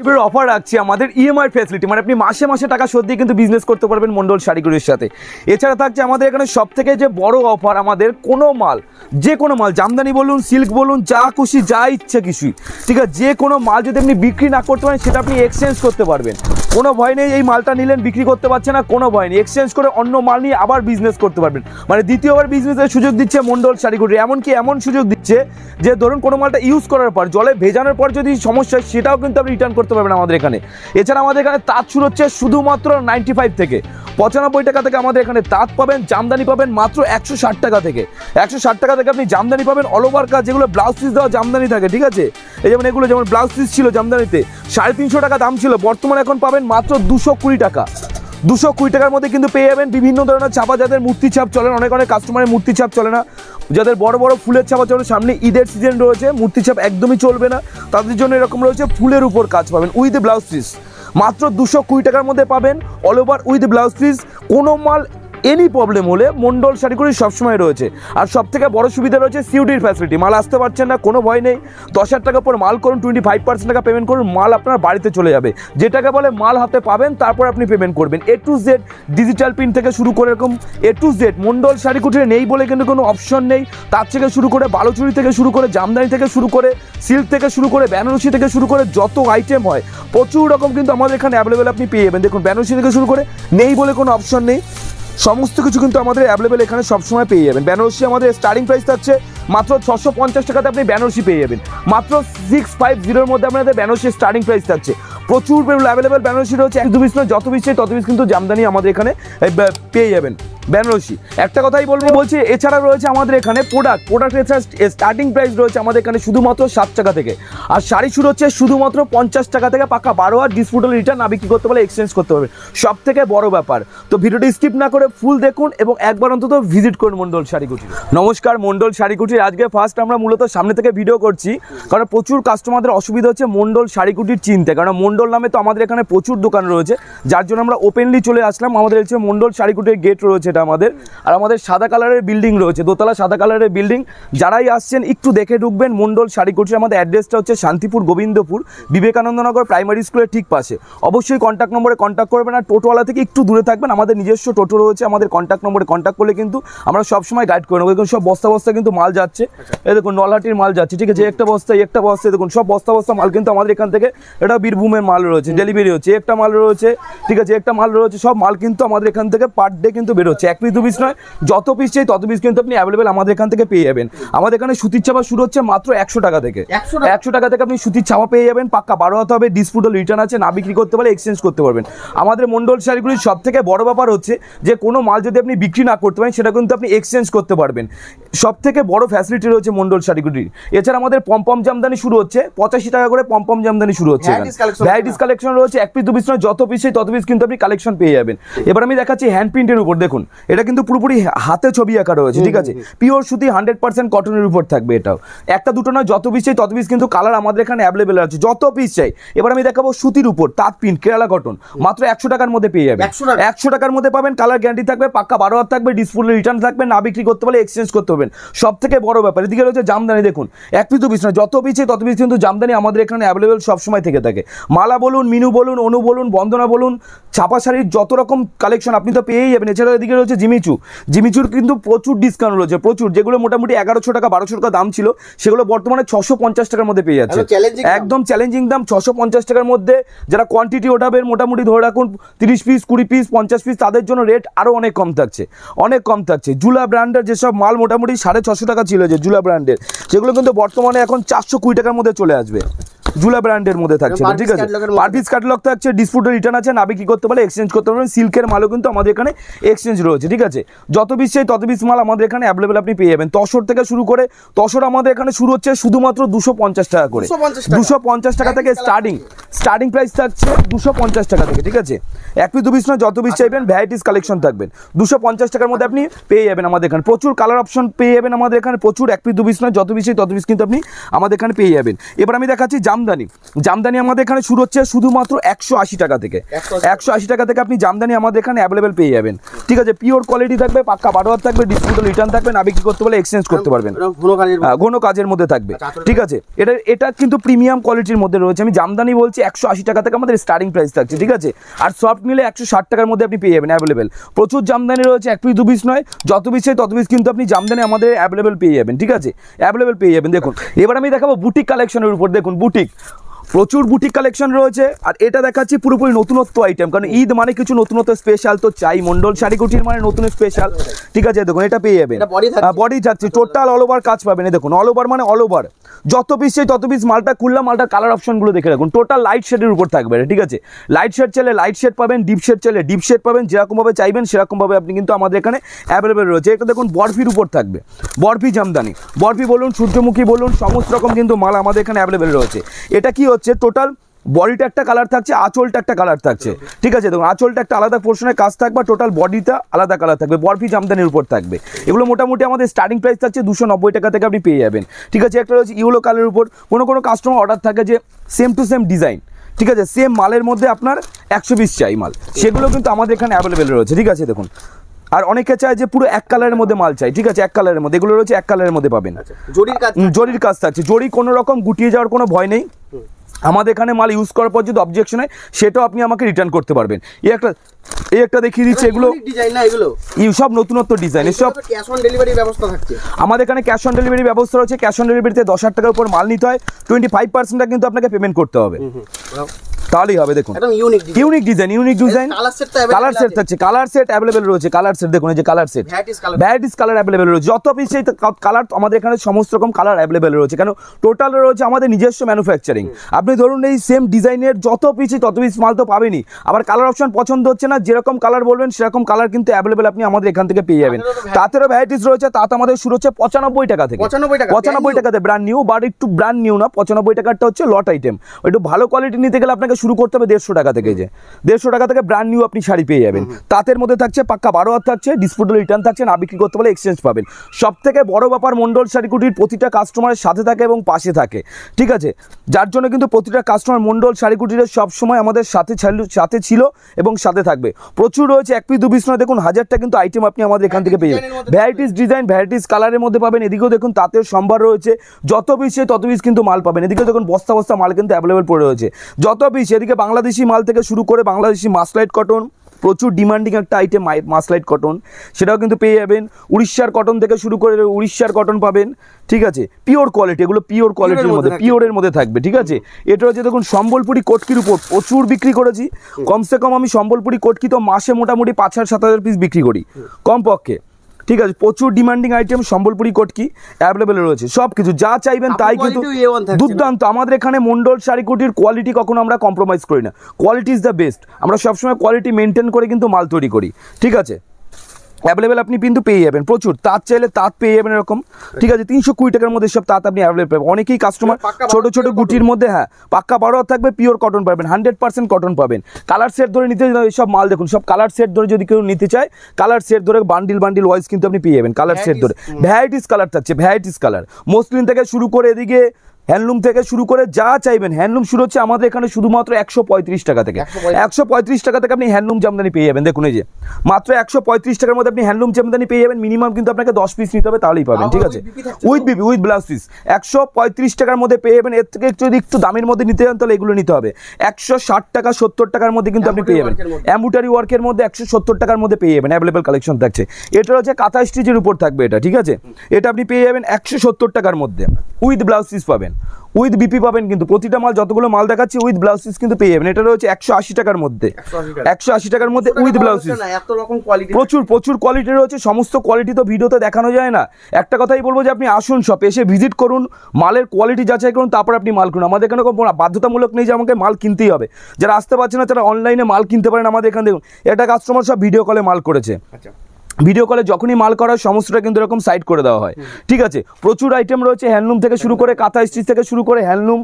Offer রাখছি আমাদের EMI facility, মানে আপনি মাসে মাসে টাকা শোধ দিয়ে কিন্তু বিজনেস করতে পারবেন মন্ডল শাড়িগুলির সাথে। এছাড়া থাকছে আমাদের এখানে সব থেকে যে বড় অফার, আমাদের কোনো মাল, যে কোনো মাল, জামদানি বলুন, সিল্ক বলুন, যা খুশি যা ইচ্ছে কিছুই, ঠিক আছে, যে কোনো মাল যদি আপনি বিক্রি না করতে পারেন সেটা আপনি এক্সচেঞ্জ করতে পারবেন। কোনো ভয় নেই, এই মালটা নিলেন বিক্রি করতে পারছে না, কোনো ভয় নেই, এক্সচেঞ্জ করে অন্য মাল নিয়ে আবার বিজনেস করতে পারবেন। মানে দ্বিতীয়বার বিজনেসের সুযোগ দিচ্ছে মন্ডল শাড়িগুলি। এমনকি এমন সুযোগ দিচ্ছে যে ধরুন কোনো মালটা ইউজ করার পর, জলে ভেজানোর পর যদি সমস্যা হয় সেটাও কিন্তু আপনি রিটার্ন করতে পারবেন আমাদের এখানে। এছাড়া আমাদের এখানে তাঁত শুরু হচ্ছে শুধুমাত্র 95 থেকে 95 টাকা থেকে আমাদের এখানে তাঁত পাবেন। জামদানি পাবেন মাত্র 160 টাকা থেকে। 160 টাকা থেকে আপনি জামদানি পাবেন অল ওভার কাজ, যেগুলো ব্লাউজ পিস দেওয়া জামদানি থাকে, ঠিক আছে। এই যেমন এগুলো, যেমন ব্লাউজ পিস ছিল জামদানিতে 350 টাকা দাম ছিল, বর্তমানে এখন পাবেন মাত্র 220 টাকা। 220 টাকার মধ্যে কিন্তু পেয়ে যাবেন বিভিন্ন ধরনের ছাপা, যাদের মূর্তি ছাপ চলে না, অনেক কাস্টমারের মূর্তি ছাপ চলে না, যাদের বড় বড় ফুলের ছাপা চলে, সামনে ঈদের সিজন রয়েছে, মূর্তি ছাপ একদমই চলবে না, তাদের জন্য এরকম রয়েছে ফুলের উপর কাজ পাবেন উইথ ব্লাউজ পিস। মাত্র 220 টাকার মধ্যে পাবেন all over with blouse piece. কোনো মাল এনি প্রবলেম হলে মন্ডল শাড়িগুলি সবসময় রয়েছে। আর সব থেকে বড় সুবিধা রয়েছে সিউডির ফ্যাসিলিটি। মাল আসতে পারছেন না, কোনো ভয় নেই, 10,000 টাকা পর মাল করুন, 25% টাকা পেমেন্ট করুন, মাল আপনার বাড়িতে চলে যাবে। যেটাকে বলে মাল হাতে পাবেন, তারপর আপনি পেমেন্ট করবেন। A to Z digital print থেকে শুরু করে এরকম A to Z মন্ডল শাড়িকুটিরে নেই বলে কিন্তু কোনো অপশন নেই। তার থেকে শুরু করে বালুচুরি থেকে শুরু করে জামদানি থেকে শুরু করে সিল্ক থেকে শুরু করে বেনারসি থেকে শুরু করে যত আইটেম হয় প্রচুর রকম কিন্তু আমাদের এখানে অ্যাভেলেবেল আপনি পেয়ে যাবেন। দেখুন বেনারসি থেকে শুরু করে নেই বলে কোনো অপশন নেই, সমস্ত কিছু কিন্তু আমাদের অ্যাভেলেবেল এখানে সবসময় পেয়ে যাবেন। বেনারসি আমাদের স্টার্টিং প্রাইস থাকছে মাত্র 650 টাকাতে আপনি বেনারসি পেয়ে যাবেন। মাত্র 650-র মধ্যে আপনাদের বেনারসি স্টার্টিং প্রাইস থাকছে। প্রচুর অ্যাভেলেবেল বেনারসি রয়েছে, 1-2 পিস নয়, যত পিস চাই তত পিস কিন্তু জামদানি আমাদের এখানে পেয়ে যাবেন। বেনারসি একটা কথাই বলছি। এছাড়া রয়েছে আমাদের এখানে প্রোডাক্টের স্টার্টিং প্রাইস রয়েছে আমাদের এখানে শুধুমাত্র 7 টাকা থেকে। আর শাড়ি শুরু হচ্ছে শুধুমাত্র 50 টাকা থেকে। পাকা 12 আর ডিসপুটেবল রিটার্ন না বিক্রি করতে পারলে এক্সচেঞ্জ করতে পারবেন, সব থেকে বড় ব্যাপার। তো ভিডিওটি স্কিপ না করে ফুল দেখুন এবং একবার অন্তত ভিজিট করুন মন্ডল শাড়িকুটি। নমস্কার, মন্ডল শাড়িকুটির আজকে ফার্স্ট আমরা মূলত সামনে থেকে ভিডিও করছি, কারণ প্রচুর কাস্টমারদের অসুবিধা হচ্ছে মন্ডল শাড়িকুটির চিনতে, কারণ মন্ডল নামে তো আমাদের এখানে প্রচুর দোকান রয়েছে, যার জন্য আমরা ওপেনলি চলে আসলাম। আমাদের হচ্ছে মন্ডল শাড়িকুটির গেট রয়েছে এটা আমাদের, আর আমাদের সাদা কালারের বিল্ডিং রয়েছে, দোতলা সাদা কালারের বিল্ডিং। যারাই আসছেন একটু দেখে ঢুকবেন মন্ডল শাড়িকুটির। আমাদের অ্যাড্রেসটা হচ্ছে শান্তিপুর গোবিন্দপুর, বিবেকানন্দনগর প্রাইমারি স্কুলের ঠিক পাশে। অবশ্যই কন্ট্যাক্ট নম্বরে কন্ট্যাক্ট করবেন, আর টোটোওয়ালা থেকে একটু দূরে থাকবেন। আমাদের নিজস্ব টোটো রয়েছে, আমাদের কন্ট্যাক্ট নম্বরে কন্ট্যাক্ট করলে কিন্তু আমরা সবসময় গাইড করে নেবো। দেখুন সব বস্তা বস্তা কিন্তু মাল যাচ্ছে, এই দেখুন নলহাটির মাল যাচ্ছে, ঠিক আছে, একটা বস্তা দেখুন সব বস্তা বস্তা মাল কিন্তু আমাদের এখান থেকে, এটা বীরভূমের মাল রয়েছে, ডেলিভারি হচ্ছে, একটা মাল রয়েছে, ঠিক আছে, একটা মাল রয়েছে, সব মাল কিন্তু আমাদের এখান থেকে পার ডে কিন্তু বেরোচ্ছে। 1 পিস 2 পিস নয়, যত পিস চাই তত পিস কিন্তু আপনি অ্যাভেলেবেল আমাদের এখান থেকে পেয়ে যাবেন। আমাদের এখানে সুতির ছাপা শুরু হচ্ছে মাত্র 100 টাকা থেকে। 100 টাকা থেকে আপনি সুতির ছাপা পেয়ে যাবেন। পাক্কা 12 হতে হবে, ডিসপুটেবল রিটার্ন আছে, না বিক্রি করতে পারলে এক্সচেঞ্জ করতে পারবেন। আমাদের মন্ডল শাড়িগুলির সব থেকে বড় ব্যাপার হচ্ছে যে কোনো মাল যদি আপনি বিক্রি না করতে পারেন সেটা কিন্তু আপনি এক্সচেঞ্জ করতে পারবেন। সব থেকে বড় ফ্যাসিলিটি রয়েছে মন্ডল শাড়িগুলির। এছাড়া আমাদের পমপম জামদানি শুরু হচ্ছে 85 টাকা করে, পমপম জামদানি শুরু হচ্ছে। ভ্যারাইটিস কালেকশন রয়েছে, 1 পিস 2 পিস নয়, যত পিস চাই তত পিস কিন্তু আপনি কালেকশন পেয়ে যাবেন। এবার আমি দেখাচ্ছি হ্যান্ড প্রিন্টের উপর। দেখুন এটা কিন্তু পুরোপুরি হাতে ছবি আঁকা রয়েছে, ঠিক আছে, পিওর সুতি 100% কটনের উপর থাকবে। এটাও একটা দুটো নয়, যত পিস চাই তত পিস কিন্তু কালার আমাদের এখানে অ্যাভেলেবেল আছে, যত পিস চাই। এবার আমি দেখাবো সুতির উপর তাঁত প্রিন্ট কেরালা কটন, মাত্র 100 টাকার মধ্যে পেয়ে যাবেন। 100 টাকার মধ্যে পাবেন, কালার গ্যারান্টি থাকবে, পাক্কা 12 হাত থাকবে, ডিসপ্লে রিটার্ন থাকবে, না বিক্রি করতে পারলে এক্সচেঞ্জ করতে পারবেন। সব থেকে বড় ব্যাপার এদিকে রয়েছে জামদানি। দেখুন 1 পিস 2 পিস নয়, যত পিস চাই তত পিস কিন্তু জামদানি আমাদের এখানে অ্যাভেলেবেল সবসময় থেকে থাকে। মালা বলুন, মিনু বলুন, অনু বলুন, বন্দনা বলুন, ছাপা শাড়ির যত রকম কালেকশন আপনি তো পেয়েই যাবেন। এছাড়া এদিকে রয়েছে জিমিচুর কিন্তু প্রচুর ডিসকাউন্ট রয়েছে, প্রচুর, যেগুলো মোটামুটি 1100 টাকা 1200 টাকা দাম ছিল সেগুলো বর্তমানে 650 টাকার মধ্যে পেয়ে যাচ্ছে। একদম চ্যালেঞ্জিং দাম, 650 টাকার মধ্যে। যারা কোয়ান্টিটি ওঠাবেন, মোটামুটি ধরে রাখুন 30 পিস 20 পিস 50 পিস, তাদের জন্য রেট আরও অনেক কম থাকছে। জুলা ব্র্যান্ডের যেসব মাল মোটামুটি 650 টাকা ছিল, যে জুলা ব্র্যান্ডের, সেগুলো কিন্তু বর্তমানে এখন 420 টাকার মধ্যে চলে আসবে। জুলা ব্র্যান্ডের মধ্যে থাকছে, ঠিক আছে, পার পিস ক্যাটালগ থাকছে, ডিসপুটেবল রিটার্ন আছে, না বিক্রি করতে পারলে এক্সচেঞ্জ করতে পারবেন। সিল্কের মালও কিন্তু আমাদের এখানে এক্সচেঞ্জ রয়েছে, ঠিক আছে, যত পিস চাই তত পিস মাল আমাদের এখানে অ্যাভেলেবেল আপনি পেয়ে যাবেন। তসর থেকে শুরু করে, তসর আমাদের এখানে শুরু হচ্ছে শুধুমাত্র 250 টাকা করে। 250 টাকা থেকে স্টার্টিং প্রাইস থাকছে 250 টাকা থেকে, ঠিক আছে। 1 পিস 2 পিস নয়, যত পিস চাইবেন, ভ্যারাইটিস কালেকশন থাকবেন। 250 টাকার মধ্যে আপনি পেয়ে যাবেন আমাদের এখানে। প্রচুর কালার অপশন পেয়ে যাবেন আমাদের এখানে, প্রচুর। 1 পিস 2 পিস নয়, যত পিস চাই তত পিস কিন্তু আপনি আমাদের এখানে পেয়ে যাবেন। এবার আমি দেখাচ্ছি জামদানি আমাদের এখানে শুরু হচ্ছে শুধুমাত্র 180 টাকা থেকে। 180 টাকা থেকে আপনি জামদানি আমাদের এখানে অ্যাভেলেবেল পেয়ে যাবেন, ঠিক আছে, পিওর কোয়ালিটি থাকবে, পাক্কা 12 হাত থাকবে, ডিসপুটেবল রিটার্ন থাকবে, না বিক্রি করতে পারলে এক্সচেঞ্জ করতে পারবেন। ঘন কাজের মধ্যে থাকবে, ঠিক আছে। এটা কিন্তু প্রিমিয়াম কোয়ালিটির মধ্যে রয়েছে। আমি জামদানি বলছি, 180 টাকা থেকে আমাদের স্টার্টিং প্রাইস থাকছে, ঠিক আছে। আর সফট নিলে 160 টাকার মধ্যে আপনি পেয়ে যাবেন অ্যাভেলেবেল। প্রচুর জামদানি রয়েছে, 1 পিস 2 পিস নয়, যত পিস চাই তত পিস কিন্তু আপনি জামদানি আমাদের অ্যাভেলেবেল পেয়ে যাবেন, ঠিক আছে, অ্যাভেলেবেল পেয়ে যাবেন। দেখুন এবার আমি দেখাবো বুটিক কালেকশনের উপর। দেখুন বুটিক, প্রচুর বুটিক কালেকশন রয়েছে। আর এটা দেখাচ্ছি পুরোপুরি নতুনত্ব আইটেম, কারণ ঈদ মানে কিছু নতুনত্ব স্পেশাল তো চাই, মন্ডল শাড়ি কুটির মানে নতুন স্পেশাল, ঠিক আছে। দেখুন এটা পেয়ে যাবেন, বডি থাকছে, টোটাল অল ওভার কাজ পাবেন। দেখুন অল ওভার মানে অল ওভার, যত পিস চাই তত পিস। মালটা খুললাম, মালটার কালার অপশনগুলো দেখে রাখুন, টোটাল লাইট শেডের উপর থাকবে, ঠিক আছে। লাইট শেড চাইলে লাইট শেড পাবেন, ডিপ শেড চাইলে ডিপ শেড পাবেন, যেরকমভাবে চাইবেন সেরকমভাবে আপনি কিন্তু আমাদের এখানে অ্যাভেলেবেল রয়েছে। এটা দেখুন বরফির উপর থাকবে, বরফি জামদানি, বরফি বলুন সূর্যমুখী বলুন সমস্ত রকম কিন্তু মাল আমাদের এখানে অ্যাভেলেবেল রয়েছে। এটা কি হচ্ছে, টোটাল বডিটা একটা কালার থাকছে, আঁচলটা একটা কালার থাকছে, ঠিক আছে। দেখুন আঁচলটা একটা আলাদা পোর্শনের কাজ থাকবে, টোটাল বডিটা আলাদা কালার থাকবে, বরফি জামদানির উপর থাকবে। এগুলো মোটামুটি আমাদের স্টার্টিং প্রাইস থাকছে 290 টাকা থেকে আপনি পেয়ে যাবেন, ঠিক আছে। একটা রয়েছে ইয়েলো কালারের উপর, কোনো কাস্টমার অর্ডার থাকে যে সেম টু সেম ডিজাইন, ঠিক আছে, সেম মালের মধ্যে আপনার 100 পিস চাই মাল, সেগুলো কিন্তু আমাদের এখানে অ্যাভেলেবেল রয়েছে, ঠিক আছে। দেখুন আর অনেকে চায় যে পুরো এক কালারের মধ্যে মাল চাই, ঠিক আছে, এক কালারের মধ্যে, এগুলো রয়েছে এক কালারের মধ্যে পাবেন। জরির কাজ থাকছে, জরি কোনো রকম গুটিয়ে যাওয়ার কোনো ভয় নেই। আমাদের এখানে মাল ইউজ করার পর যদি অবজেকশন হয় সেটাও আপনি আমাকে রিটার্ন করতে পারবেন। এই একটা দেখিয়ে দিচ্ছে, এগুলো সব নতুনত্ব ডিজাইন, সব ক্যাশ অন ডেলিভারি ব্যবস্থা থাকছে আমাদের এখানে। ক্যাশ অন ডেলিভারি ব্যবস্থা রয়েছে, ক্যাশ অন ডেলিভারিতে 10,000 টাকার উপর মাল নিতে হয়, 25% কিন্তু আপনাকে পেমেন্ট করতে হবে, তাহলেই হবে। দেখুন ইউনিক ডিজাইন, কালার সেট থাকছে, কালার সেট অ্যাভেলেবেল রয়েছে, কালার সেট দেখুন, এই যে colour set, varieties colour available রয়েছে, যত পিস কালার আমাদের এখানে সমস্ত রকম কালার অ্যাভেলেবেল রয়েছে, কেন টোটাল রয়েছে আমাদের নিজস্ব ম্যানুফ্যাকচারিং। আপনি ধরুন এই সেম ডিজাইনের যত পিস তত পিস মাল তো পাবেনই, আবার কালার অপশন পছন্দ হচ্ছে না, যেরকম কালার বলবেন সেরকম কালার কিন্তু অ্যাভেলেবেল আপনি আমাদের এখান থেকে পেয়ে যাবেন। তাতেরও ভ্যারাইটিস রয়েছে, তাতে আমাদের শুরু হচ্ছে 95 টাকা থেকে, 95 টাকাতে ব্র্যান্ড নিউ, বাট একটু ব্র্যান্ড নিউ না, 95 টাকাটা হচ্ছে লট আইটেম। একটু ভালো কোয়ালিটি নিতে গেলে আপনাকে শুরু করতে হবে 150 টাকা থেকে, যে 150 টাকা থেকে ব্র্যান্ড নিউ আপনি শাড়ি পেয়ে যাবেন। তাতের মধ্যে থাকছে পাক্কা 12 হাত থাকছে, ডিসপুটেবল রিটার্ন থাকছে, না বিক্রি করতে পারলে এক্সচেঞ্জ পাবেন। সব থেকে বড় ব্যাপার মন্ডল শাড়িকুটির প্রতিটা কাস্টমারের সাথে থাকে এবং পাশে থাকে, ঠিক আছে, যার জন্য কিন্তু প্রতিটা কাস্টমার মন্ডল শাড়িকুটির সবসময় আমাদের সাথে ছিল এবং সাথে থাকবে। প্রচুর রয়েছে, 1 পিস 2 পিস নয়, দেখুন 1000টা কিন্তু আইটেম আপনি আমাদের এখান থেকে পেয়ে যাবেন, ভ্যারাইটিস ডিজাইন, ভ্যারাইটিস কালারের মধ্যে পাবেন। এদিকেও দেখুন তাঁতের সম্ভার রয়েছে, যত পিস তত পিস কিন্তু মাল পাবেন। এদিকে দেখুন বস্তা বস্তা মাল কিন্তু অ্যাভেলেবেল পড়ে রয়েছে, যত পিস। এদিকে বাংলাদেশি মাল থেকে শুরু করে বাংলাদেশি মাসলাইট কটন, প্রচুর ডিমান্ডিং একটা আইটেম মাসলাইট কটন, সেটাও কিন্তু পেয়ে যাবেন। উড়িষ্যার কটন থেকে শুরু করে উড়িষ্যার কটন পাবেন, ঠিক আছে, পিওর কোয়ালিটি, এগুলো পিওর কোয়ালিটির মধ্যে, পিওরের মধ্যে থাকবে, ঠিক আছে। এটা হচ্ছে দেখুন সম্বলপুরি কটকির উপর প্রচুর বিক্রি করেছি, কমসে কম আমি সম্বলপুরি কটকি তো মাসে মোটামুটি 5,000-7,000 পিস বিক্রি করি কমপক্ষে, ঠিক আছে। প্রচুর demanding item Sambalpuri Katki available রয়েছে, সব কিছু যা চাইবেন তাই কিন্তু দুর্দান্ত। আমাদের এখানে মন্ডল শাড়িকুটির কোয়ালিটি কখনো আমরা কম্প্রোমাইজ করি না, কোয়ালিটি ইজ দ্য বেস্ট। আমরা সবসময় কোয়ালিটি মেনটেন করে কিন্তু মাল তৈরি করি, ঠিক আছে। অ্যাভেলেবেল আপনি কিন্তু পেয়ে যাবেন, প্রচুর তাঁত চাইলে তাঁত পেয়ে যাবেন এরকম, ঠিক আছে। 320 টাকার মধ্যে সব তাঁত আপনি অ্যাভেলেবল পাবেন। অনেকেই কাস্টমার ছোটো ছোটো গুটির মধ্যে, হ্যাঁ পাক্কা 12 থাকবে, পিওর কটন পাবেন, 100% কটন পাবেন। কালার সেট ধরে নিতে সব মাল দেখুন, সব কালার সেট ধরে যদি কেউ নিতে চায়, কালার সেট ধরে বান্ডিল ওয়াইজ কিন্তু আপনি পেয়ে যাবেন। কালার সেট ধরে ভ্যারাইটিস কালার থাকছে, ভ্যারাইটিস কালার, মসলিন থেকে শুরু করে এদিকে হ্যান্ডলুম থেকে শুরু করে যা চাইবেন। হ্যান্ডলুম শুরু হচ্ছে আমাদের এখানে শুধুমাত্র 135 টাকা থেকে, 135 টাকা থেকে আপনি হ্যান্ডলুম জামদানি পেয়ে যাবেন। দেখুন এই যে মাত্র 135 টাকার মধ্যে আপনি হ্যান্ডলুম জামদানি পেয়ে যাবেন। মিনিমাম কিন্তু আপনাকে 10 পিস নিতে হবে, তাহলেই পাবেন, ঠিক আছে, with BP with blouse piece. 135 টাকার মধ্যে পেয়ে যাবেন। এর থেকে যদি একটু দামের মধ্যে নিতে চান তাহলে এগুলো নিতে হবে। 160 টাকা 70 টাকার মধ্যে কিন্তু আপনি পেয়ে যাবেন। এমব্রয়ডারি ওয়ার্কের মধ্যে 170 টাকার মধ্যে পেয়ে যাবেন, অ্যাভেলেবল কালেকশন থাকছে। এটা হচ্ছে কাঁথা স্টিচের উপর থাকবে এটা, ঠিক আছে। এটা আপনি পেয়ে যাবেন 170 টাকার মধ্যে, উইথ ব্লাউজ পিস পাবেন, উইথ বিপি পাবেন। কিন্তু প্রতিটা মাল যতগুলো মাল দেখাচ্ছি উইথ ব্লাউজ পিস কিন্তু পেয়ে যাবেন। এটা রয়েছে 180 টাকার মধ্যে, 180 টাকার মধ্যে উইথ ব্লাউজ পিস। প্রচুর কোয়ালিটি রয়েছে, সমস্ত কোয়ালিটি তো ভিডিওতে দেখানো যায় না। একটা কথাই বলবো যে আপনি আসুন, শপে এসে ভিজিট করুন, মালের কোয়ালিটি যাচাই করুন, তারপর আপনি মাল কিনুন। আমাদের এখানে কোনো বাধ্যতামূলক নেই যে আমাকে মাল কিনতেই হবে। যারা আসতে পারছে না তারা অনলাইনে মাল কিনতে পারেন আমাদের এখানে। দেখুন এটা কাস্টমার সব ভিডিও কলে মাল করেছে, ভিডিও কলে যখনই মাল করা হয় সমস্তটা কিন্তু এরকম সাইড করে দেওয়া হয়, ঠিক আছে। প্রচুর আইটেম রয়েছে, হ্যান্ডলুম থেকে শুরু করে কাঁথা স্টিচ থেকে শুরু করে হ্যান্ডলুম,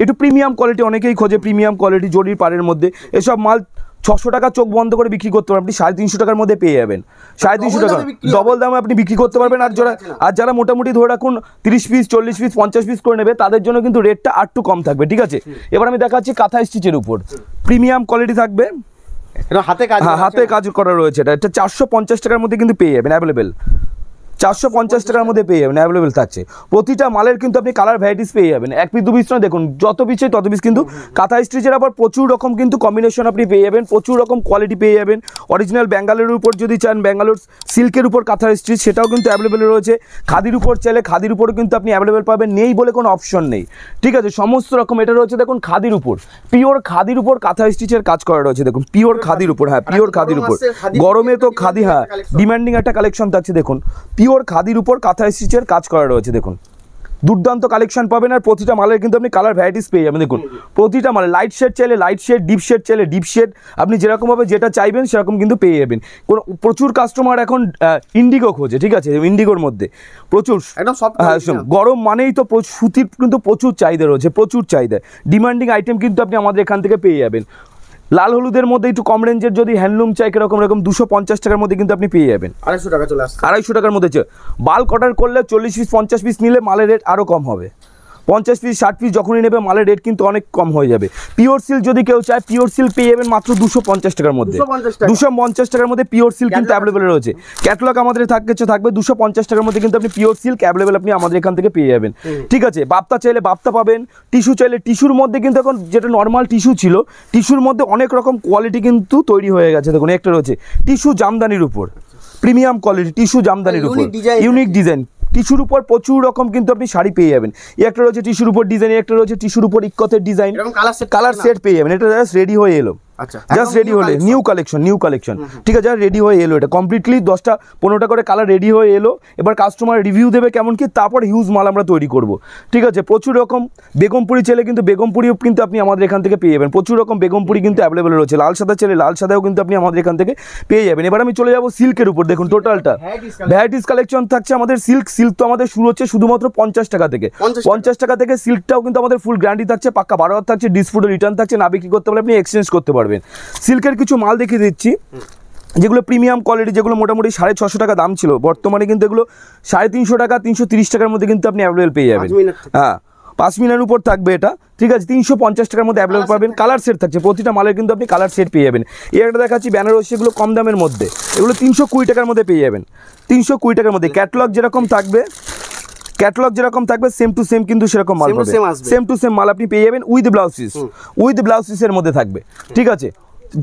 একটু প্রিমিয়াম কোয়ালিটি অনেকেই খোঁজে, প্রিমিয়াম কোয়ালিটি জরির পাড়ের মধ্যে। এসব মাল 600 টাকা চোখ বন্ধ করে বিক্রি করতে পারবেন, আপনি 350 টাকার মধ্যে পেয়ে যাবেন। 350 টাকা ডবল দামে আপনি বিক্রি করতে পারবেন। আর যারা মোটামুটি ধরে রাখুন 30 পিস 40 পিস 50 পিস করে নেবে, তাদের জন্য কিন্তু রেটটা আরটু কম থাকবে, ঠিক আছে। এবার আমি দেখাচ্ছি কাঁথা স্টিচের উপর প্রিমিয়াম কোয়ালিটি থাকবে, হাতে কাজ করা রয়েছে। এটা 450 টাকার মধ্যে কিন্তু পেয়ে যাবেন অ্যাভেলেবেল। 450 টাকার মধ্যে পেয়ে যাবেন, অ্যাভেলেবেল থাকছে। প্রতিটা মালের কিন্তু আপনি কালার ভ্যারাইটিস পেয়ে যাবেন, এক পিস দু পিস নয়, দেখুন যত পিস চাই তত পিস কিন্তু কাঁথা স্টিচের আবার প্রচুর রকম কিন্তু কম্বিনেশন আপনি পেয়ে যাবেন, প্রচুর রকম কোয়ালিটি পেয়ে যাবেন। অরিজিনাল ব্যাঙ্গালোরের উপর যদি চান, ব্যাঙ্গালোর সিল্কের উপর কাঁথা স্টিচ সেটাও কিন্তু অ্যাভেলেবেল রয়েছে। খাদির উপর চাইলে খাদির উপরও কিন্তু আপনি অ্যাভেলেবেল পাবেন, নেই বলে কোনো অপশন নেই, ঠিক আছে। সমস্ত রকম এটা রয়েছে দেখুন খাদির উপর, পিওর খাদির উপর কাঁথা স্টিচের কাজ করা রয়েছে দেখুন, পিওর খাদির উপর, হ্যাঁ পিওর খাদির উপর। গরমে তো খাদি, হ্যাঁ ডিমান্ডিং একটা কালেকশন থাকছে দেখুন, পিওর খাদির উপর কাঁথা স্টিচের কাজ করা রয়েছে দেখুন, দুর্দান্ত কালেকশন পাবেন। আর প্রতিটা মালের কিন্তু আপনি কালার ভ্যারাইটিস পেয়ে যাবেন দেখুন, প্রতিটা মালে লাইট শেড চাইলে লাইট শেড, ডিপ শেড চাইলে ডিপ শেড, আপনি যেরকমভাবে যেটা চাইবেন সেরকম কিন্তু পেয়ে যাবেন। প্রচুর কাস্টমার এখন ইন্ডিগো খোঁজে, ঠিক আছে, ইন্ডিগোর মধ্যে প্রচুর, হ্যাঁ গরম মানেই তো সুতির কিন্তু প্রচুর চাহিদা রয়েছে, প্রচুর চাহিদা, ডিমান্ডিং আইটেম কিন্তু আপনি আমাদের এখান থেকে পেয়ে যাবেন। লাল হলুদের মধ্যে একটু কম রেঞ্জের যদি হ্যান্ডলুম চাই কিরকম রকম 250 টাকার মধ্যে কিন্তু আপনি পেয়ে যাবেন, 250 টাকা চলে আসছে, 250 টাকার মধ্যে। বাল্ক অর্ডার করলে 40 পিস 50 পিস নিলে মালের রেট আরও কম হবে, 50 পিস 60 পিস যখনই নেবে মালের রেট কিন্তু অনেক কম হয়ে যাবে। পিওর সিল্ক যদি কেউ চায়, পিওর সিল্ক পেয়ে যাবেন মাত্র 250 টাকার মধ্যে, 250 টাকার মধ্যে পিওর সিল্ক কিন্তু অ্যাভেলেবেল রয়েছে। ক্যাটালগ আমাদের থাকবে 250 টাকার মধ্যে কিন্তু আপনি পিওর সিল্ক অ্যাভেলেবেল আপনি আমাদের এখান থেকে পেয়ে যাবেন, ঠিক আছে। বাপ্তা চাইলে বাপ্তা পাবেন, টিস্যু চাইলে টিস্যুর মধ্যে কিন্তু এখন যেটা নর্মাল টিস্যু ছিল, টিস্যুর মধ্যে অনেক রকম কোয়ালিটি কিন্তু তৈরি হয়ে গেছে দেখুন। একটা রয়েছে টিস্যু জামদানির উপর, প্রিমিয়াম কোয়ালিটি টিস্যু জামদানির উপর, ইউনিক ডিজাইন টিস্যুর উপর প্রচুর রকম কিন্তু আপনি শাড়ি পেয়ে যাবেন। একটা রয়েছে টিস্যুর উপর ডিজাইন, একটা রয়েছে টিস্যুর উপর ইক্কতের ডিজাইন, কালার সেট পেয়ে যাবেন। এটা জাস্ট রেডি হয়ে এলো, জাস্ট রেডি হলে নিউ কালেকশন, ঠিক আছে, রেডি হয়ে এলো, এটা কমপ্লিটলি 10টা 15টা করে কালার রেডি হয়ে এলো। এবার কাস্টমার রিভিউ দেবে কেমন কি, তারপর হিউজ মাল আমরা তৈরি করব, ঠিক আছে। প্রচুর রকম বেগমপুরি চাইলে কিন্তু বেগমপুরিও কিন্তু আপনি আমাদের এখান থেকে পেয়ে যাবেন, প্রচুর রকম বেগমপুরি কিন্তু অ্যাভেলেবেল রয়েছে। লাল সাদা চাইলে লাল সাদাও কিন্তু আপনি আমাদের এখান থেকে পেয়ে যাবেন। এবার আমি চলে যাবো সিল্কের উপর, দেখুন টোটালটা ভ্যারাইটিস কালেকশন থাকছে আমাদের। সিল্ক তো আমাদের শুরু হচ্ছে শুধুমাত্র 50 টাকা থেকে, 50 টাকা থেকে সিল্কটাও কিন্তু আমাদের ফুল গ্যারান্টি থাকছে, পাক্কা 12 হাত থাকছে, ডিসপুটে রিটার্ন থাকছে, না বিক্রি করতে পারলে আপনি এক্সচেঞ্জ করতে পারবেন। সিল্কের কিছু মাল দেখিয়ে দিচ্ছি যেগুলো প্রিমিয়াম কোয়ালিটি, যেগুলো মোটামুটি 650 টাকা দাম ছিল, বর্তমানে কিন্তু এগুলো 350 টাকা 330 টাকার মধ্যে কিন্তু আপনি অ্যাভেলেবেল পেয়ে যাবেন। হ্যাঁ 5 মিনার উপর থাকবে এটা, ঠিক আছে, 350 টাকার মধ্যে অ্যাভেলেবেল পাবেন। কালার সেট থাকছে, প্রতিটা মালের কিন্তু আপনি কালার সেট পেয়ে যাবেন। এই একটা দেখাচ্ছি বেনারসি, এগুলো কম দামের মধ্যে, এগুলো 320 টাকার মধ্যে পেয়ে যাবেন, 320 টাকার মধ্যে। ক্যাটালগ যেরকম থাকবে সেম টু সেম কিন্তু সেরকম মাল পাবেন, সেম টু সেম মাল আপনি পেয়ে যাবেন উইথ ব্লাউজ পিসের মধ্যে থাকবে, ঠিক আছে,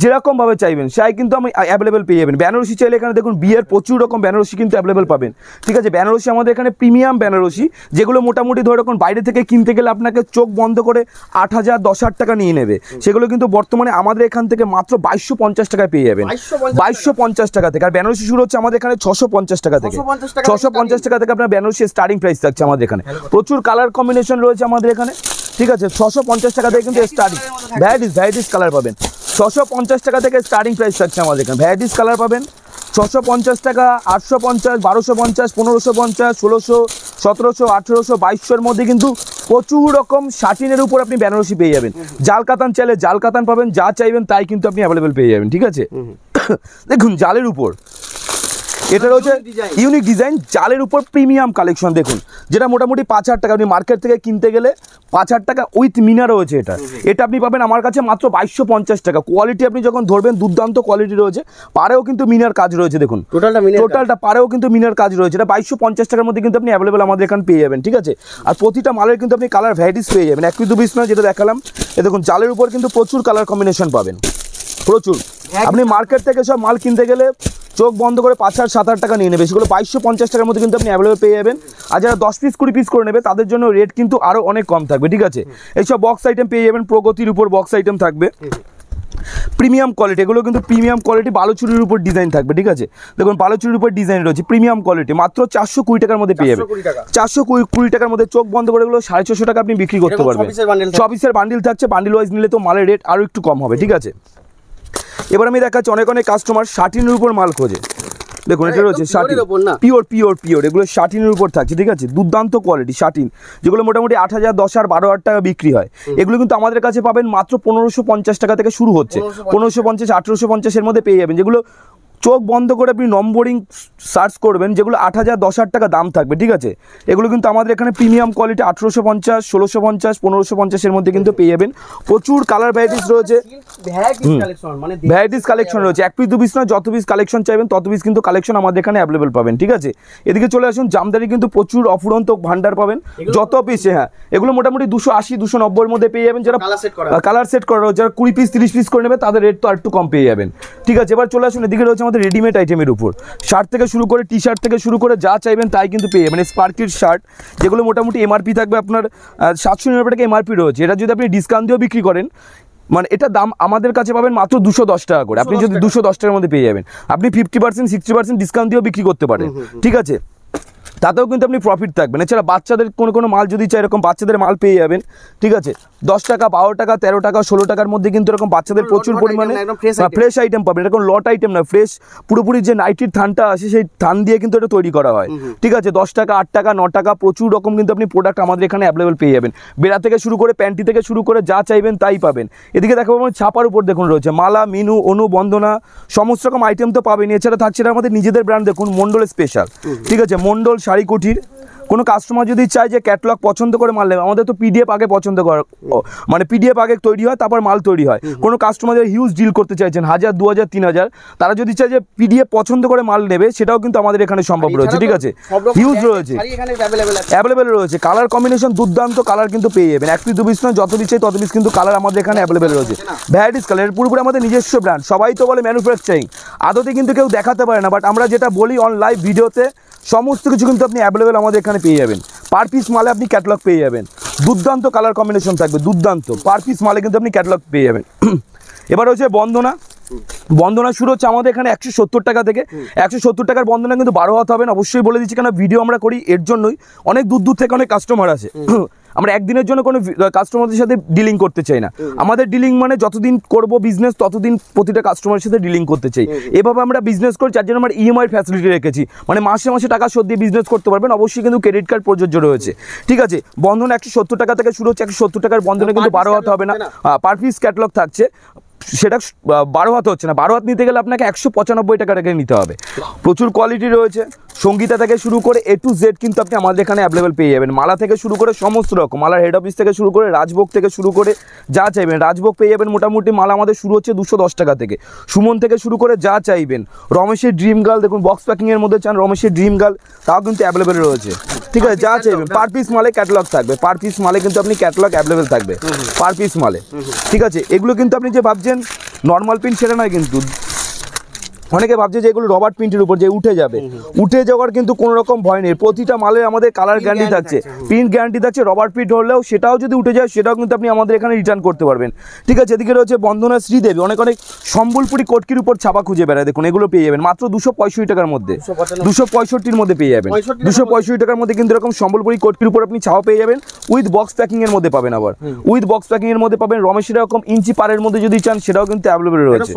যেরকম ভাবে চাইবেন সেটাই কিন্তু আমি অ্যাভেলেবেল পেয়ে যাবেন। বেনারসি চাইলে এখানে দেখুন বিয়ের প্রচুর রকম বেনারসি কিন্তু অ্যাভেলেবেল পাবেন, ঠিক আছে। বেনারসি আমাদের এখানে প্রিমিয়াম বেনারসি, যেগুলো মোটামুটি ধরে রাখুন বাইরে থেকে কিনতে গেলে আপনাকে চোখ বন্ধ করে 8,000 10,000 টাকা নিয়ে নেবে, সেগুলো কিন্তু বর্তমানে আমাদের এখান থেকে মাত্র 2250 টাকায় পেয়ে যাবেন, 2250 টাকা থেকে। আর বেনারসি শুরু হচ্ছে আমাদের এখানে 650 টাকা থেকে, 650 টাকা থেকে আপনার বেনারসি স্টার্টিং প্রাইস থাকছে আমাদের এখানে। প্রচুর কালার কম্বিনেশন রয়েছে আমাদের এখানে, ঠিক আছে। 650 টাকা থেকে কিন্তু স্টার্টিং ভ্যারাইটিস কালার পাবেন, 650 টাকা থেকে স্টার্টিং প্রাইস থাকছে আমাদের এখানে। ভ্যারাইটিস কালার পাবেন 650 টাকা, 850, 1250, 1550, 1600, 1700, 1800, 2200-এর মধ্যে কিন্তু প্রচুর রকম শাটিনের উপর আপনি বেনারসি পেয়ে যাবেন। জাল কাতান চাইলে জাল কাতান পাবেন, যা চাইবেন তাই কিন্তু আপনি অ্যাভেলেবেল পেয়ে যাবেন, ঠিক আছে। দেখুন জালের উপর এটা রয়েছে ইউনিক ডিজাইন, জালের উপর প্রিমিয়াম কালেকশন দেখুন, যেটা মোটামুটি 5,000 টাকা, আপনি মার্কেট থেকে কিনতে গেলে 5,000 টাকা উইথ মিনা রয়েছে। এটা আপনি পাবেন আমার কাছে মাত্র 2250 টাকা। কোয়ালিটি আপনি যখন ধরবেন দুর্দান্ত কোয়ালিটি রয়েছে, পারেও কিন্তু মিনার কাজ রয়েছে দেখুন, টোটালটা পারেও কিন্তু মিনার কাজ রয়েছে। এটা 2250 টাকার মধ্যে কিন্তু আপনি অ্যাভেলেবেল আমাদের এখানে পেয়ে যাবেন, ঠিক আছে। আর প্রতিটা মালের কিন্তু আপনি কালার ভ্যারাইটিস পেয়ে যাবেন, এক দু পিস নয়, যেটা দেখালাম। এ দেখুন জালের উপর কিন্তু প্রচুর কালার কম্বিনেশন পাবেন, প্রচুর। আপনি মার্কেট থেকে সব মাল কিনতে গেলে চোখ বন্ধ করে 5,000-7,000 টাকা নিয়ে নেবে, সেগুলো 2250 টাকার মধ্যে কিন্তু আপনি অ্যাভেলেবেল পেয়ে যাবেন। আর যারা 10 পিস 20 পিস করে নেবে তাদের জন্য রেট কিন্তু আরও অনেক কম থাকবে, ঠিক আছে। এইসব বক্স আইটেম পেয়ে যাবেন, প্রগতির উপর বক্স আইটেম থাকবে, প্রিমিয়াম কোয়ালিটি, এগুলো কিন্তু প্রিমিয়াম কোয়ালিটি, বালুচুরির উপর ডিজাইন থাকবে, ঠিক আছে। দেখুন বালুচুরির উপর ডিজাইন রয়েছে, প্রিমিয়াম কোয়ালিটি, মাত্র 420 টাকার মধ্যে পেয়ে যাবেন, 420 টাকার মধ্যে। চোখ বন্ধ করে এগুলো 450 টাকা আপনি বিক্রি করতে পারবেন। 6 পিসের বান্ডিল থাকছে, বান্ডিল ওয়াইজ নিলে তো মালের রেট আরও একটু কম হবে, ঠিক আছে। এবার আমি দেখাচ্ছি অনেক কাস্টমার শাটিনের উপর মাল খোঁজে, দেখুন এটা রয়েছে শাটিন, পিওর, এগুলো শাটিনের উপর থাকছে, ঠিক আছে। দুর্দান্ত কোয়ালিটি শাটিন, যেগুলো মোটামুটি 8,000 10,000 12,000 টাকা বিক্রি হয়, এগুলো কিন্তু আমাদের কাছে পাবেন মাত্র 1550 টাকা থেকে শুরু হচ্ছে, 1550 1850 এর মধ্যে পেয়ে যাবেন, যেগুলো চোখ বন্ধ করে আপনি নম্বরিং সার্চ করবেন, যেগুলো 8,000 10,000 টাকা দাম থাকবে, ঠিক আছে। এগুলো কিন্তু আমাদের এখানে প্রিমিয়াম কোয়ালিটি 1850, 1650, 1550 মধ্যে কিন্তু পেয়ে যাবেন। প্রচুর কালার ভ্যারাইটিস রয়েছে, ভ্যারাইটিস কালেকশন রয়েছে। 1 পিস 2 পিস নয়, যত পিস কালেকশন চাইবেন তত পিস কিন্তু কালেকশন আমাদের এখানে অ্যাভেলেবেল পাবেন, ঠিক আছে। এদিকে চলে আসুন, জামদানি কিন্তু প্রচুর অফুরন্ত ভান্ডার পাবেন, যত পিস। হ্যাঁ, এগুলো মোটামুটি 280 290 এর মধ্যে পেয়ে যাবেন। যারা কালার সেট করা রয়েছে, যারা 20 পিস 30 পিস করে নেবে তাদের রেট তো আর একটু কম পেয়ে যাবেন, ঠিক আছে। এবার চলে আসুন, এদিকে রয়েছে আমাদের রেডিমেড আইটেমের উপর, শার্ট থেকে শুরু করে টি শার্ট থেকে শুরু করে যা চাইবেন তাই কিন্তু পেয়ে যাবেন। স্পার্কির শার্ট, যেগুলো মোটামুটি এমআরপি থাকবে আপনার 799 টাকা এমআরপি রয়েছে। এটা যদি আপনি ডিসকাউন্ট দিয়েও বিক্রি করেন, মানে এটা দাম আমাদের কাছে পাবেন মাত্র 210 টাকা করে। আপনি যদি 210 টাকার মধ্যে পেয়ে যাবেন, আপনি 50% 60% ডিসকাউন্ট দিয়েও বিক্রি করতে পারেন, ঠিক আছে। তাতেও কিন্তু আপনি প্রফিট থাকবেন। এছাড়া বাচ্চাদের কোনো মাল যদি চাই, এরকম বাচ্চাদের মাল পেয়ে যাবেন, ঠিক আছে। 10 টাকা, 12 টাকা, 13 টাকা, 16 টাকার মধ্যে কিন্তু এরকম বাচ্চাদের প্রচুর পরিমাণে ফ্রেশ আইটেম পাবেন। এরকম লট আইটেম না, ফ্রেশ পুরোপুরি যে নাইটির থানটা আসে সেই থান দিয়ে কিন্তু এটা তৈরি করা হয়, ঠিক আছে। 10 টাকা, 8 টাকা, 9 টাকা, প্রচুর রকম কিন্তু আপনি প্রোডাক্ট আমাদের এখানে অ্যাভেলেবেল পেয়ে যাবেন। বেড়া থেকে শুরু করে প্যান্টি থেকে শুরু করে যা চাইবেন তাই পাবেন। এদিকে দেখাবো ছাপার উপর দেখুন রয়েছে মালা, মিনু, অনু, বন্দনা, সমস্ত রকম আইটেম তো পাবেন। এছাড়া থাকছে আমাদের নিজেদের ব্র্যান্ড, দেখুন মন্ডল স্পেশাল, ঠিক আছে। মন্ডল শাড়ি কুটির। কোনো কাস্টমার যদি চায় যে ক্যাটালগ পছন্দ করে মাল নেবে, আমাদের তো পিডিএফ আগে পছন্দ করা, মানে পিডিএফ আগে তৈরি হয়, তারপর মাল তৈরি হয়। কোনো কাস্টমার যারা হিউজ ডিল করতে চাইছেন 1000, 2000, 3000, তারা যদি চায় যে পিডিএফ পছন্দ করে মাল নেবে, সেটাও কিন্তু আমাদের এখানে সম্ভব রয়েছে, ঠিক আছে। হিউজ রয়েছে, অ্যাভেলেবেল রয়েছে। কালার কম্বিনেশন দুর্দান্ত কালার কিন্তু পেয়ে যাবেন। 1 পিস 2 পিস নয়, যত পিস চাই তত পিস কিন্তু কালার আমাদের এখানে অ্যাভেলেবেল রয়েছে। ভ্যারাইটিস কালার, পুরোপুরি আমাদের নিজস্ব ব্র্যান্ড। সবাই তো বলে ম্যানুফ্যাকচারিং, আদতে কিন্তু কেউ দেখাতে পারে না, বাট আমরা যেটা বলি অন লাইভ ভিডিওতে সমস্ত কিছু কিন্তু আপনি অ্যাভেলেবেল আমাদের এখানে পেয়ে যাবেন। পার পিস মালে আপনি ক্যাটালগ পেয়ে যাবেন, দুর্দান্ত কালার কম্বিনেশন থাকবে, দুর্দান্ত। পার পিস মালে কিন্তু আপনি ক্যাটালগ পেয়ে যাবেন। এবার হচ্ছে বন্দনা। বন্দনা শুরু হচ্ছে আমাদের এখানে 170 টাকা থেকে। 170 টাকার বন্দনা কিন্তু 12 হাত হবেন, অবশ্যই বলে দিচ্ছি, কেন ভিডিও আমরা করি এর জন্যই। অনেক দূর দূর থেকে অনেক কাস্টমার আসে, আমরা একদিনের জন্য কোনো কাস্টমারদের সাথে ডিলিং করতে চাই না। আমাদের ডিলিং মানে যতদিন করব বিজনেস ততদিন প্রতিটা কাস্টমারের সাথে ডিলিং করতে চাই। এভাবে আমরা বিজনেস করি, যার জন্য আমরা ইএমআই ফ্যাসিলিটি রেখেছি, মানে মাসে মাসে টাকা শোধ দিয়ে বিজনেস করতে পারবেন। অবশ্যই কিন্তু ক্রেডিট কার্ড প্রযোজ্য রয়েছে, ঠিক আছে। বন্ধন 170 টাকা থেকে শুরু হচ্ছে। 170 টাকার বন্ধনে কিন্তু 12 হাত হবে না, পার পিস ক্যাটালগ থাকছে। সেটা 12 হাত হচ্ছে না, 12 হাত নিতে গেলে আপনাকে 195 টাকা রেখে নিতে হবে। প্রচুর কোয়ালিটি রয়েছে, সঙ্গীতা থেকে শুরু করে A to Z কিন্তু আপনি আমাদের এখানে অ্যাভেলেবেল পেয়ে যাবেন। মালা থেকে শুরু করে সমস্ত রকম, মালার হেড অফিস থেকে শুরু করে রাজভোগ থেকে শুরু করে যা চাইবেন, রাজভোগ পেয়ে যাবেন। মোটামুটি মালা আমাদের শুরু হচ্ছে 210 টাকা থেকে। সুমন থেকে শুরু করে যা চাইবেন, রমেশের ড্রিম গার্ল, দেখুন বক্স প্যাকিংয়ের মধ্যে চান রমেশের ড্রিম গার্ল, তাও কিন্তু অ্যাভেলেবেল রয়েছে, ঠিক আছে। যা চাইবেন পার পিস মালে ক্যাটালগ থাকবে, পার পিস মালে কিন্তু আপনি ক্যাটালগ অ্যাভেলেবেল থাকবে পার পিস মালে, ঠিক আছে। এগুলো কিন্তু আপনি যে ভাবছেন নর্মাল প্রিন্ট, সেটা নয় কিন্তু। অনেকে ভাবছে যে এগুলো রবার প্রিন্টের উপর যে উঠে যাবে, উঠে যাওয়ার কিন্তু কোনো রকম ভয় নেই। প্রতিটা মালে আমাদের কালার গ্যারান্টি থাকছে, প্রিন্ট গ্যারান্টি থাকছে। রবার প্রিন্ট হলেও সেটাও যদি উঠে যায়, সেটাও কিন্তু আপনি আমাদের এখানে রিটার্ন করতে পারবেন, ঠিক আছে। এদিকে রয়েছে বন্দনা শ্রীদেবী, অনেক সম্বলপুরি কটকির উপর ছাপা খুঁজে বেড়ায়, দেখুন এগুলো পেয়ে যাবেন মাত্র 265 টাকার মধ্যে, 265-র মধ্যে পেয়ে যাবেন। 265 টাকার মধ্যে কিন্তু এরকম সম্বলপুরি কটকির উপর আপনি ছাপা পেয়ে যাবেন, উইথ বক্স প্যাকিং এর মধ্যে পাবেন। আবার উইথ বক্স প্যাকিং এর মধ্যে পাবেন। রমেশের এরকম ইঞ্চি পারের মধ্যে যদি চান, সেটাও কিন্তু অ্যাভেলেবেল রয়েছে।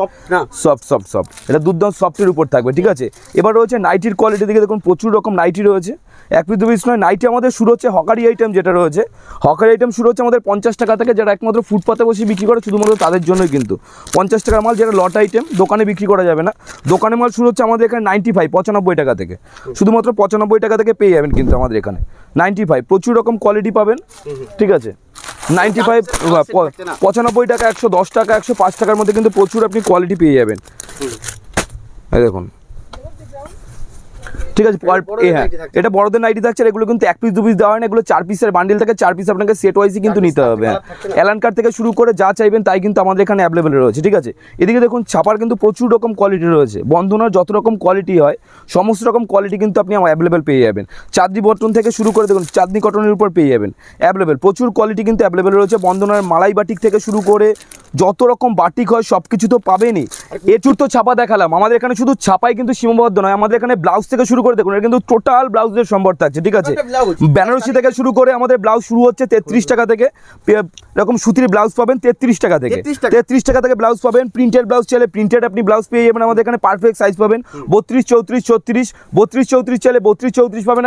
সফট, এটা দুর্দান্ত সফটের উপর থাকবে, ঠিক আছে। এবার রয়েছে নাইটির কোয়ালিটি দিকে দেখুন, প্রচুর রকম নাইটি রয়েছে। 1 পিস 2 পিস নয়, নাইটি আমাদের শুরু হচ্ছে হকারি আইটেম, যেটা রয়েছে হকারি আইটেম শুরু হচ্ছে আমাদের 50 টাকা থেকে। যারা একমাত্র ফুটপাতে বসে বিক্রি করে, শুধুমাত্র তাদের জন্যই কিন্তু 50 টাকার মাল, যেটা লট আইটেম, দোকানে বিক্রি করা যাবে না। দোকানে মাল শুরু হচ্ছে আমাদের এখানে 95 টাকা থেকে, শুধুমাত্র 95 টাকা থেকে পেয়ে যাবেন কিন্তু আমাদের এখানে 95। প্রচুর রকম কোয়ালিটি পাবেন, ঠিক আছে। 95, 95 টাকা, 110 টাকা, 105 টাকার মধ্যে কিন্তু প্রচুর আপনি কোয়ালিটি পেয়ে যাবেন। এই দেখুন, ঠিক আছে। হ্যাঁ, এটা বড়দের নাইটি থাকছে। এগুলো কিন্তু 1 পিস 2 পিস দেওয়া হয় না, এগুলো 4 পিসের বান্ডিল থাকে। 4 পিস আপনাকে সেট ওয়াইজই কিন্তু নিতে হবে। হ্যাঁ, অ্যালান কার্ড থেকে শুরু করে যা চাইবেন তাই কিন্তু আমাদের এখানে অ্যাভেলেবেল রয়েছে, ঠিক আছে। এদিকে দেখুন ছাপার কিন্তু প্রচুর রকম কোয়ালিটি রয়েছে। বন্ধনার যত রকম কোয়ালিটি হয়, সমস্ত রকম কোয়ালিটি কিন্তু আপনি অ্যাভেলেবেল পেয়ে যাবেন। চাঁদনি বটন থেকে শুরু করে দেখুন চাঁদনি কটনের উপর পেয়ে যাবেন অ্যাভেলেবেল। প্রচুর কোয়ালিটি কিন্তু অ্যাভেলেবেল রয়েছে। বন্ধনার মালাই বাটিক থেকে শুরু করে যত রকম বাটিক হয় সব কিছু তো পাবেনই। এচুর তো ছাপা দেখালাম, আমাদের এখানে শুধু ছাপাই কিন্তু সীমাবদ্ধ নয়, আমাদের এখানে ব্লাউজ থেকে শুরু করে দেখুন, এটা কিন্তু টোটাল ব্লাউজের সম্বর থাকছে, ঠিক আছে। বেনারসি থেকে শুরু করে আমাদের ব্লাউজ শুরু হচ্ছে 33 টাকা থেকে। এরকম সুতির ব্লাউজ পাবেন 33 টাকা থেকে, 33 টাকা থেকে ব্লাউজ পাবেন। প্রিন্টেড ব্লাউজ চাইলে প্রিন্টেড আপনি ব্লাউজ পেয়ে যাবেন আমাদের এখানে। পারফেক্ট সাইজ পাবেন 32, 34, 36, 32, 34 চাইলে 32, 34 পাবেন।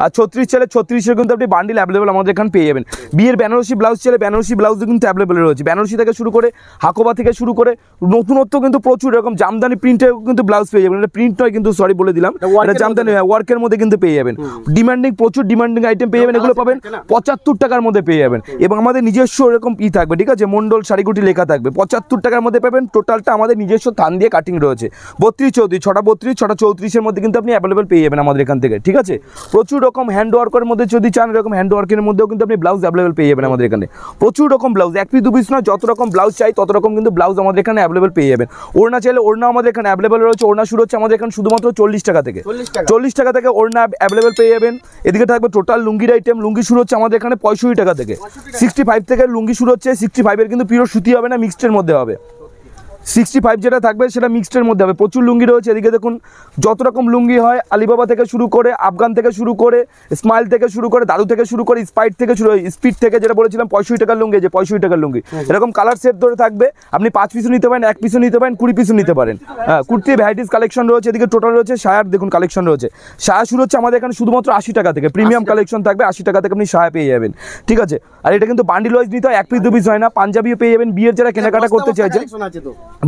আর 36 চাইলে 36-এর কিন্তু আপনি বান্ডিল অ্যাভেলেবেল আমাদের এখানে পেয়ে যাবেন। বিয়ের বেনারসি ব্লাউজ চাইলে বেনারসি ব্লাউজও কিন্তু অ্যাভেলেবেল রয়েছে। বেনারসি থেকে শুরু করে হাকোবা থেকে শুরু করে নতুনত্ব কিন্তু প্রচুর, এরকম জামদানি প্রিন্টের কিন্তু ব্লাউজ পেয়ে যাবেন। এটা প্রিন্ট নয় কিন্তু, সরি বলে দিলাম, এটা জামদানি ওয়ার্কের মধ্যে কিন্তু পেয়ে যাবেন। ডিমান্ডিং, প্রচুর ডিমান্ডিং আইটেম পেয়ে যাবেন, এগুলো পাবেন 75 টাকার মধ্যে পেয়ে যাবেন। এবং আমাদের নিজস্ব এরকম থাকবে, ঠিক আছে, মন্ডল শাড়িগুটি লেখা থাকবে, 75 টাকার মধ্যে পাবেন। টোটালটা আমাদের নিজস্ব থান দিয়ে কাটিং রয়েছে, 32 34, 6টা 32, 6টা 34-এর মধ্যে কিন্তু আপনি অ্যাভেলেবেল পেয়ে যাবেন আমাদের এখান থেকে, ঠিক আছে। প্রচুর রকম হ্যান্ড ওয়ার্কের মধ্যে যদি চান, এরকম হ্যান্ড ওয়ার্কের মধ্যেও কিন্তু আপনি ব্লাউজ অ্যাভেলেবেল পেয়ে যাবেন আমাদের এখানে। প্রচুর রকম ব্লাউজ, এক পিস দু পিস নয়, যত রকম ব্লাউজ চাই তত রকম কিন্তু ব্লাউজ আমাদের এখানে অ্যাভেলেবেল পেয়ে যাবেন। ওড়না চাইলে ওড়না আমাদের এখানে অ্যাভেলেবেল রয়েছে। ওড়না শুরু হচ্ছে আমাদের এখানে শুধুমাত্র 40 টাকা থেকে, 40 টাকা থেকে ওড়না অ্যাভেলেবেল পেয়ে যাবেন। এদিকে থাকবে টোটাল লুঙ্গির আইটেম, লুঙ্গি শুরু হচ্ছে আমাদের এখানে 65 টাকা থেকে, 65 থেকে লুঙ্গি শুরু হচ্ছে। 65-এর কিন্তু পিওর সুতি হবে না, মিক্সডের মধ্যে হবে। 65 যেটা থাকবে সেটা মিক্সডের মধ্যে হবে। প্রচুর লুঙ্গি রয়েছে, এদিকে দেখুন যত রকম লুঙ্গি হয়, আলিবাবা থেকে শুরু করে, আফগান থেকে শুরু করে, স্মাইল থেকে শুরু করে, দাদু থেকে শুরু করে, স্পাইট থেকে শুরু, স্পিড থেকে যেটা বলেছিলাম 65 টাকার লুঙ্গি, যে 65 টাকার লুঙ্গি এরকম কালার সেট ধরে থাকবে। আপনি 5 পিসও নিতে পারেন, 1 পিসও নিতে পারেন, 20 পিসও নিতে পারেন। হ্যাঁ, কুর্তি ভ্যারাইটিস কালেকশন রয়েছে। এদিকে টোটাল রয়েছে সায়ার, দেখুন কালেকশন রয়েছে। সায়া শুরু হচ্ছে আমাদের এখানে শুধুমাত্র 80 টাকা থেকে, প্রিমিয়াম কালেকশন থাকবে, 80 টাকা থেকে আপনি সায়া পেয়ে যাবেন, ঠিক আছে। আর এটা কিন্তু বান্ডিল ওয়াইজ নিতে হয়, 1 পিস 2 পিস হয় না। পাঞ্জাবিও পেয়ে যাবেন, বিয়ের যারা কেনাকাটা করতে চাইছেন,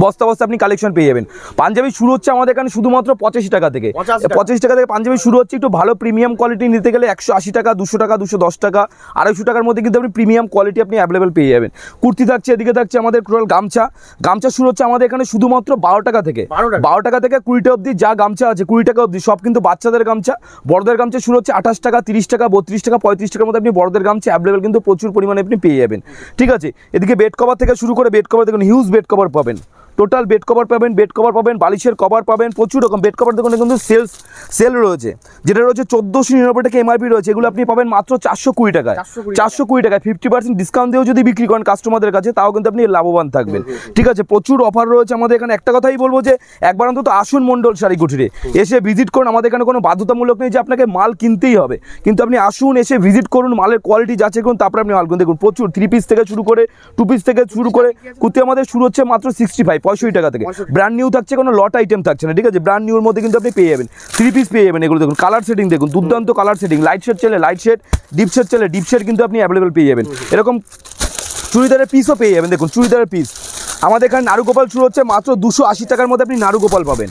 বস্তা বস্তা আপনি কালেকশন পেয়ে যাবেন। পাঞ্জাবি শুরু হচ্ছে আমাদের এখানে শুধুমাত্র 85 টাকা থেকে, 85 টাকা থেকে পাঞ্জাবি শুরু হচ্ছে। একটু ভালো প্রিমিয়াম কোয়ালিটি নিতে গেলে 180 টাকা, 200 টাকা, 210 টাকা, 250 টাকার মধ্যে কিন্তু আপনি প্রিমিয়াম কোয়ালিটি আপনি অ্যাভেলেবেল পেয়ে যাবেন। কুর্তি থাকছে, এদিকে থাকছে আমাদের টোটাল গামছা। গামছা শুরু হচ্ছে আমাদের এখানে শুধুমাত্র 12 টাকা থেকে, 12 টাকা থেকে 20টা অবধি যা গামছা আছে, 20 টাকা অবধি সব কিন্তু বাচ্চাদের গামছা। বড়দের গামছা শুরু হচ্ছে 28 টাকা, 30 টাকা, 32 টাকা, 35 টাকার মধ্যে আপনি বড়দের গামছা অ্যাভেলেবেল কিন্তু প্রচুর পরিমাণে আপনি পেয়ে যাবেন, ঠিক আছে। এদিকে বেড কভার থেকে শুরু করে, বেড কভার দেখুন হিউজ বেড কভার পাবেন, টোটাল বেড কভার পাবেন, বেড কভার পাবেন, বালিশের কভার পাবেন, প্রচুর রকম বেড কভার দেখুন কিন্তু সেল রয়েছে, যেটা রয়েছে 1499 টাকা এমআরপি রয়েছে, এগুলো আপনি পাবেন মাত্র 420 টাকায়, 420 টাকায় 50% ডিসকাউন্ট দিয়েও যদি বিক্রি করেন কাস্টমারদের কাছে, তাও কিন্তু আপনি লাভবান থাকবেন, ঠিক আছে। প্রচুর অফার রয়েছে আমাদের এখানে। একটা কথাই বলবো যে একবার অন্তত আসুন মন্ডল শাড়ি কুটিরে, এসে ভিজিট করুন। আমাদের এখানে কোনো বাধ্যতামূলক নেই যে আপনাকে মাল কিনতেই হবে, কিন্তু আপনি আসুন, এসে ভিজিট করুন, মালের কোয়ালিটি যাচাই করুন, তারপরে আপনি মাল কিনুন। দেখুন প্রচুর 3 পিস থেকে শুরু করে, 2 পিস থেকে শুরু করে কুর্তি আমাদের শুরু হচ্ছে মাত্র 65 টাকা থেকে। ব্র্যান্ড নিউ থাকছে, কোনো লট আইটেম থাকছে না, ঠিক আছে। ব্র্যান্ড নিউর মধ্যে কিন্তু আপনি পেয়ে যাবেন 3 পিস পেয়ে যাবেন। এগুলো দেখুন কালার সেটিং, দেখুন দুর্দান্ত কালার সেটিং। লাইট শেড চলে লাইট শেড, ডিপ শেড চলে ডিপ শেড কিন্তু আপনি অ্যাভেলেবেল পেয়ে যাবেন। এরকম চুড়িদারের পিসও পেয়ে যাবেন, দেখুন চুড়িদারের পিস আমাদের এখানে নারুগোপাল শুরু হচ্ছে মাত্র 280 টাকার মধ্যে আপনি নারুগোপাল পাবেন।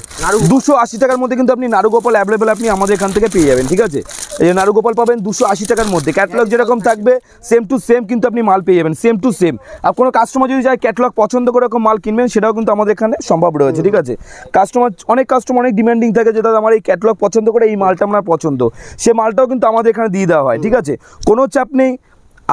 280 টাকার মধ্যে কিন্তু আপনি নারুগোপাল অ্যাভেলেবেল আপনি আমাদের এখান থেকে পেয়ে যাবেন, ঠিক আছে। এই যে নারুগোপাল পাবেন 280 টাকার মধ্যে। ক্যাটালগ যেরকম থাকবে সেম টু সেম কিন্তু আপনি মাল পেয়ে যাবেন, সেম টু সেম। আর কোনো কাস্টমার যদি চায় ক্যাটালগ পছন্দ করে এরকম মাল কিনবেন, সেটাও কিন্তু আমাদের এখানে সম্ভব রয়েছে, ঠিক আছে। অনেক কাস্টমার অনেক ডিমান্ডিং থাকে, যেটা আমার এই ক্যাটালগ পছন্দ করে, এই মালটা আপনার পছন্দ, সে মালটাও কিন্তু আমাদের এখানে দিয়ে দেওয়া হয়, ঠিক আছে। কোনো চাপ নেই,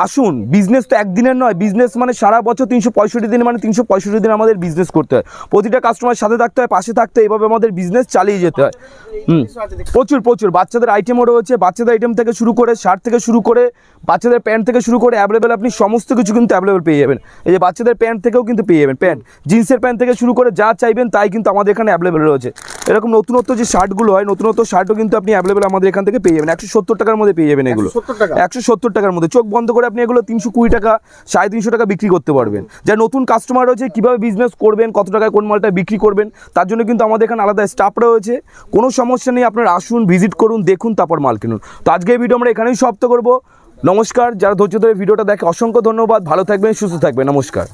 আসুন। বিজনেস তো একদিনের নয়, বিজনেস মানে সারা বছর 365 দিন, মানে 365 দিন আমাদের বিজনেস করতে হয়। প্রতিটা কাস্টমার সাথে থাকতে হয়, পাশে থাকতে হয়, এভাবে আমাদের বিজনেস চালিয়ে যেতে হয়। প্রচুর বাচ্চাদের আইটেমও রয়েছে, বাচ্চাদের আইটেম থেকে শুরু করে, শার্ট থেকে শুরু করে, বাচ্চাদের প্যান্ট থেকে শুরু করে অ্যাভেলেবেল আপনি সমস্ত কিছু কিন্তু অ্যাভেলেবেল পেয়ে যাবেন। এই যে বাচ্চাদের প্যান্ট থেকেও কিন্তু পেয়ে যাবেন, প্যান্ট জিন্সের প্যান্ট থেকে শুরু করে যা চাইবেন তাই কিন্তু আমাদের এখানে অ্যাভেলেবেল রয়েছে। এরকম নতুনত্ব যে শার্টগুলো হয়, নতুনত্ব শার্টও কিন্তু আপনি অ্যাভেলেবেল আমাদের এখান থেকে পেয়ে যাবেন। 170 টাকার মধ্যে পেয়ে যাবেন এগুলো, 170 টাকার মধ্যে। চোখ বন্ধ করে আপনি এগুলো 320 টাকা, 350 টাকা বিক্রি করতে পারবেন। যা নতুন কাস্টমার রয়েছে, কীভাবে বিজনেস করবেন, কত টাকায় কোন মালটা বিক্রি করবেন, তার জন্য কিন্তু আমাদের এখানে আলাদা স্টাফ রয়েছে। কোনো সমস্যা নেই, আপনারা আসুন, ভিজিট করুন, দেখুন, তারপর মাল কিনুন। তো আজকে এই ভিডিও আমরা এখানেই সমাপ্ত করবো। নমস্কার, যারা ধৈর্য ধরে ভিডিওটা দেখে অসংখ্য ধন্যবাদ। ভালো থাকবেন, সুস্থ থাকবেন, নমস্কার।